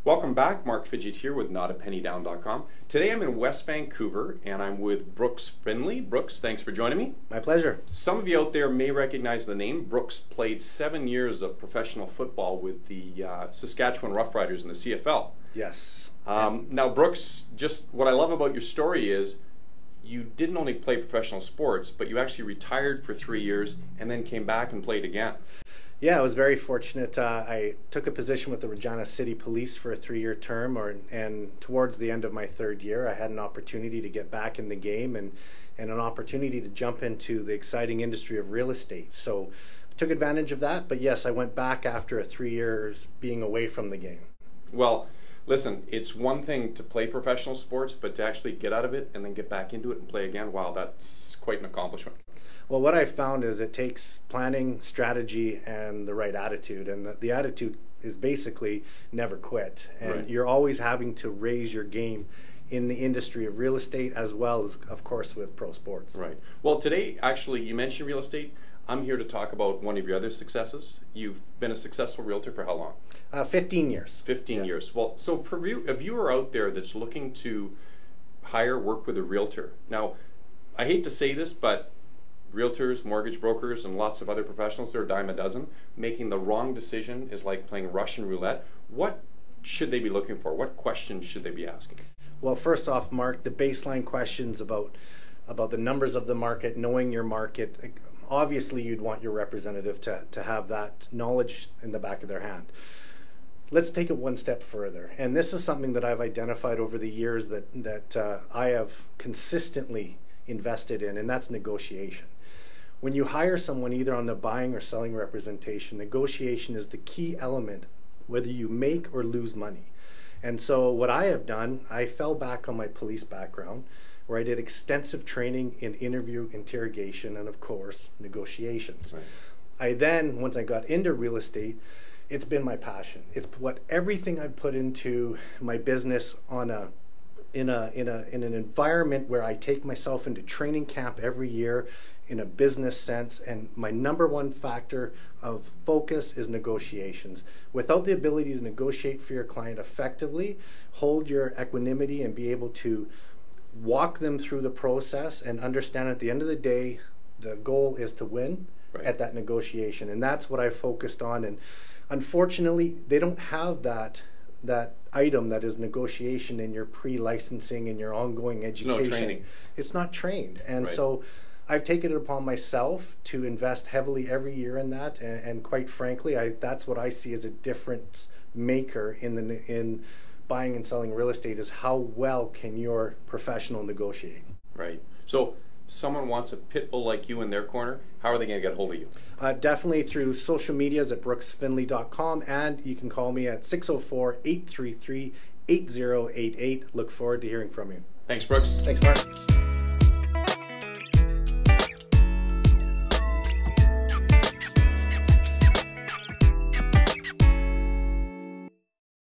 Welcome back. Mark Fidget here with notapennydown.com. Today I'm in West Vancouver and I'm with Brooks Findlay. Brooks, thanks for joining me. My pleasure. Some of you out there may recognize the name. Brooks played 7 years of professional football with the Saskatchewan Roughriders in the CFL. Yes. Now, Brooks, just what I love about your story is you didn't only play professional sports, but you actually retired for 3 years and then came back and played again. Yeah, I was very fortunate. I took a position with the Regina City Police for a 3-year term, and towards the end of my 3rd year, I had an opportunity to get back in the game and an opportunity to jump into the exciting industry of real estate. So I took advantage of that, but yes, I went back after 3 years being away from the game. Well, listen, it's one thing to play professional sports, but to actually get out of it and then get back into it and play again, wow, that's quite an accomplishment. Well, what I've found is it takes planning, strategy, and the right attitude. And the attitude is basically never quit. And Right. You're always having to raise your game in the industry of real estate as well as, of course, with pro sports. Right. Well, today, actually, you mentioned real estate. I'm here to talk about one of your other successes. You've been a successful realtor for how long? 15 years. 15 years. Well, so for a viewer out there that's looking to work with a realtor. Now, I hate to say this, but realtors, mortgage brokers, and lots of other professionals, they're a dime a dozen. Making the wrong decision is like playing Russian roulette. What should they be looking for? What questions should they be asking? Well, first off, Mark, the baseline questions about the numbers of the market, knowing your market. Obviously, you'd want your representative to have that knowledge in the back of their hand. Let's take it one step further. And this is something that I've identified over the years that I have consistently invested in, and that's negotiation. When you hire someone either on the buying or selling representation, negotiation is the key element, whether you make or lose money. And so what I have done, I fell back on my police background, where I did extensive training in interview, interrogation, and of course, negotiations. Right. I then, once I got into real estate, it's been my passion. It's what everything I put into my business in an environment where I take myself into training camp every year in a business sense, and my number one factor of focus is negotiations. Without the ability to negotiate for your client effectively, hold your equanimity and be able to walk them through the process and understand at the end of the day, the goal is to win Right. at that negotiation. And that's what I focused on. And unfortunately, they don't have that item that is negotiation in your pre-licensing and your ongoing education. No training. It's not trained. And Right. so I've taken it upon myself to invest heavily every year in that, and quite frankly, that's what I see as a difference maker in buying and selling real estate, is how well can your professional negotiate. Right. So someone wants a pit bull like you in their corner, how are they going to get a hold of you? Definitely through social medias at brooksfindlay.com, and you can call me at 604-833-8088. Look forward to hearing from you. Thanks, Brooks. Thanks, Mark.